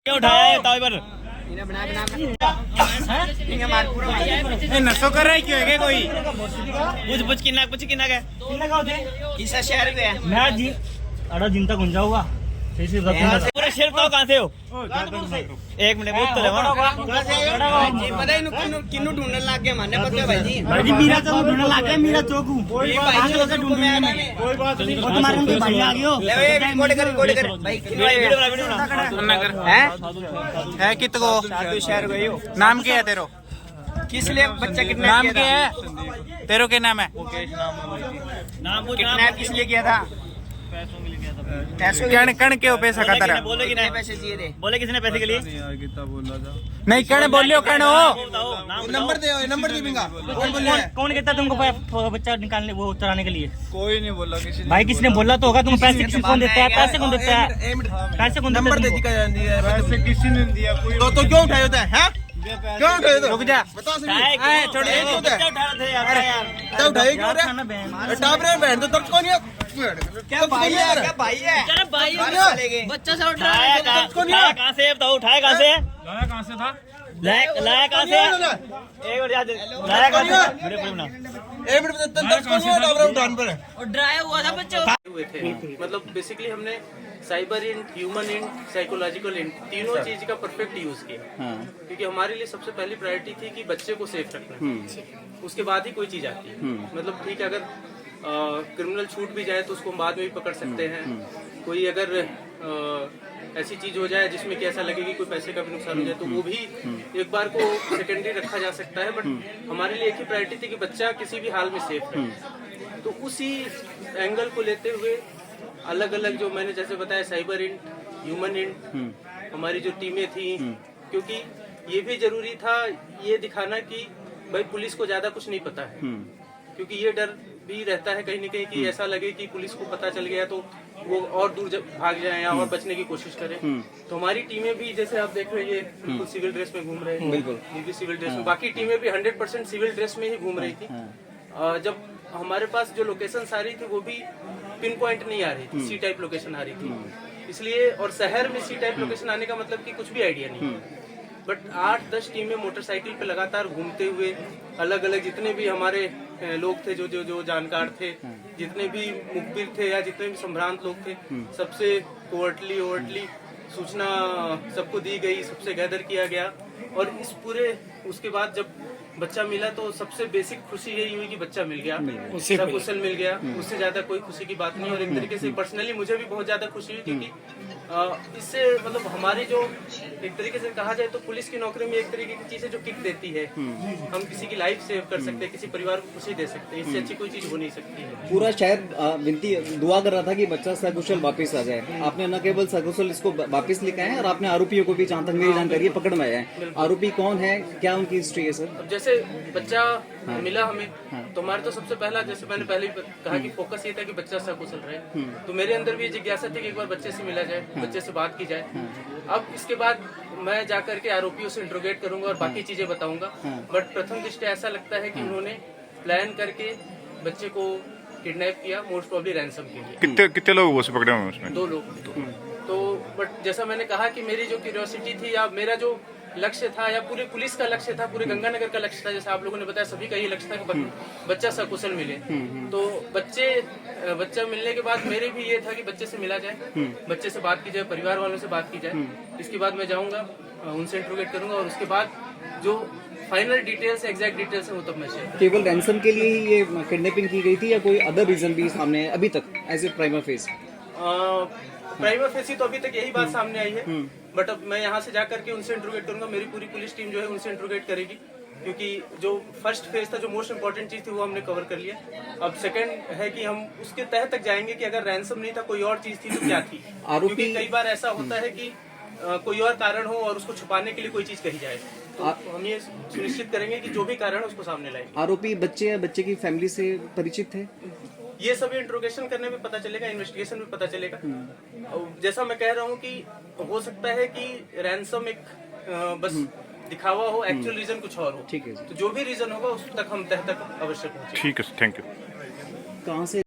क्या उठाया है ताव पर नशो कर रहा है क्यों है कोई पूछ किन्ना का किसा शहर गया मैं जी अड़ा जिनता गुंजा हुआ पूरे शेर तो कहाँ से हो एक मिनट बहुत तो जी पता ही किन्नू ढूंढने लग गया मानने पता है भाई जी भाई मीरा चौक ढूंढने लग गया मीरा चौक कोई बात नहीं कोई बात नहीं और तुम्हारे में भाई आ गयो रिकॉर्ड कर भाई है कित को साधु शहर गए हो नाम क्या है तेरो किस लिए बच्चा किडनैप नाम किया क्या था है तेरो क्या नाम है नाम पूछ किडनैप किस लिए किया था पैसों कण कण के पैसा का तरह बोले कि कितने नहीं पैसे चाहिए थे बोले किसने पैसे के लिए नहीं कण बोलियो कण हो नंबर दे नंबर दे बिंगा कौन बोल रहा है कौन कहता तुमको बच्चा निकालने वो चलाने के लिए कोई नहीं बोला किसी ने भाई किसने बोला तो होगा तुम पैसे किसी कौन देता है पैसे कौन देता है पैसे कौन नंबर दे देता दिया है जाती है वैसे किसी ने दिया कोई तो क्यों उठाए होता है क्यों उठाए तो रुक जा बता छोड़ दे बच्चा उठा रहे थे यार क्या उठाए क्यों रे टाप रे बहन तो तब कौन है क्या भाई है क्या भाई है अरे भाई चले गए बच्चा से उठाया कहाँ से बताओ उठाया कहाँ से कहाँ से था लाया कहाँ से एक बार याद लाया कहाँ से वीडियो बना एक मिनट तंत्र कौन है टाप रे उठान पर और डराया हुआ था बच्चा हुए थे मतलब बेसिकली हमने cyber int human int psychological int तीनों चीज का परफेक्ट यूज किया क्योंकि हमारे लिए सबसे पहली प्रायोरिटी थी कि बच्चे को सेफ रखना उसके बाद ही कोई चीज आती है मतलब ठीक है अगर क्रिमिनल छूट भी जाए तो उसको हम बाद में भी पकड़ सकते हैं कोई अगर ऐसी चीज हो जाए जिसमें कि ऐसा लगे कि कोई पैसे का भी नुकसान हो जाए तो वो भी एक बार को सेकेंडरी रखा जा सकता है बट हमारे लिए एक ही प्रायोरिटी थी कि बच्चा किसी भी हाल में सेफ रहे तो उसी एंगल को लेते हुए अलग अलग जो मैंने जैसे बताया साइबर इंट ह्यूमन इंट हमारी जो टीमें थी क्योंकि ये भी जरूरी था ये दिखाना कि भाई पुलिस को ज्यादा कुछ नहीं पता है क्योंकि ये डर भी रहता है कहीं न कहीं कि ऐसा लगे कि पुलिस को पता चल गया तो वो और दूर भाग जाएं या और बचने की कोशिश करें तो हमारी टीमें भी जैसे आप देख रहे हैं ये बिल्कुल सिविल ड्रेस में घूम रहे हैं बिल्कुल ये भी सिविल ड्रेस में बाकी टीमें भी 100% सिविल ड्रेस में ही घूम रही थी जब हमारे पास जो लोकेशन आ रही थी वो भी पिन पॉइंट नहीं आ रही थी सी टाइप लोकेशन आ रही थी इसलिए और शहर में सी टाइप लोकेशन आने का मतलब कि कुछ भी आइडिया नहीं बट 8-10 टीमें मोटरसाइकिल पे लगातार घूमते हुए अलग अलग जितने भी हमारे लोग थे जो जो जो जानकार थे जितने भी मुखबिर थे या जितने भी संभ्रांत लोग थे सबसे कोवर्टली सूचना सबको दी गई सबसे गैदर किया गया और इस पूरे उसके बाद जब बच्चा मिला तो सबसे बेसिक खुशी यही हुई कि बच्चा मिल गया सकुशल मिल गया उससे ज्यादा कोई खुशी की बात नहीं और एक तरीके से पर्सनली मुझे भी बहुत ज्यादा खुशी हुई क्योंकि इससे मतलब हमारी जो एक तरीके से कहा जाए तो पुलिस की नौकरी में एक तरीके की चीज है जो किक देती है हम किसी की लाइफ सेव कर सकते हैं किसी परिवार को खुशी दे सकते हैं इससे अच्छी कोई चीज हो नहीं सकती है पूरा शहर विनती दुआ कर रहा था कि बच्चा सकुशल वापस आ जाए आपने न केवल सकुशल इसको वापस लिखा है और आपने आरोपियों को भी जहाँ तक मेरी जानकारी है पकड़ में आया है आरोपी कौन है क्या उनकी हिस्ट्री है सर अब जैसे बच्चा मिला हमें तो हमारे तो सबसे पहला जैसे मैंने पहले ही कहा कि फोकस ये था कि बच्चा सकुशल रहे तो मेरे अंदर भी ये जिज्ञासा थी कि एक बार बच्चे से मिला जाए बच्चे से बात की जाए अब इसके बाद मैं जाकर के आरोपियों से इंट्रोगेट करूंगा और बाकी चीजें बताऊंगा बट प्रथम दृष्टया ऐसा लगता है कि उन्होंने प्लान करके बच्चे को किडनैप किया मोस्ट प्रॉब्ली रैंसम के लिए कितने लोग वो से पकड़े हुए उसमें 2 लोग तो बट जैसा मैंने कहा कि मेरी जो क्यूरियोसिटी थी या मेरा जो लक्ष्य था या पूरे पुलिस का लक्ष्य था पूरे गंगानगर का लक्ष्य था जैसे आप लोगों ने बताया सभी का ये लक्ष्य था कि बच्चा सकुशल मिले तो बच्चा मिलने के बाद मेरे भी ये था कि बच्चे से मिला जाए बच्चे से बात की जाए परिवार वालों से बात की जाए इसके बाद मैं जाऊंगा उनसे इंट्रोगेट करूंगा और उसके बाद जो फाइनल डिटेल्स एग्जैक्ट डिटेल्स है वो तब मैं शेयर केवल रैंसम के लिए ही ये किडनैपिंग की गई थी या कोई अदर रीजन भी सामने है अभी तक as a primer face primer face तो अभी तक यही बात सामने आई है बट अब मैं यहाँ से जाकर के उनसे इंट्रोगेट करूंगा मेरी पूरी पुलिस टीम जो है उनसे इंट्रोगेट करेगी क्योंकि जो फर्स्ट फेज था जो मोस्ट इम्पोर्टेंट चीज थी वो हमने कवर कर लिया अब सेकंड है कि हम उसके तह तक जाएंगे कि अगर रैंसम नहीं था कोई और चीज थी तो क्या थी क्योंकि कई बार ऐसा होता है कि कोई और कारण हो और उसको छुपाने के लिए कोई चीज कही जाए तो हम ये सुनिश्चित करेंगे कि जो भी कारण है उसको सामने लाएंगे आरोपी बच्चे या बच्चे की फैमिली से परिचित थे ये सभी इंट्रोगेशन करने में पता चलेगा इन्वेस्टिगेशन में पता चलेगा जैसा मैं कह रहा हूँ कि हो सकता है कि रैंसम एक बस दिखावा हो एक्चुअल रीजन कुछ और हो ठीक है तो जो भी रीजन होगा उस तक हम तह तक अवश्य पहुंचे ठीक है थैंक यू कहाँ से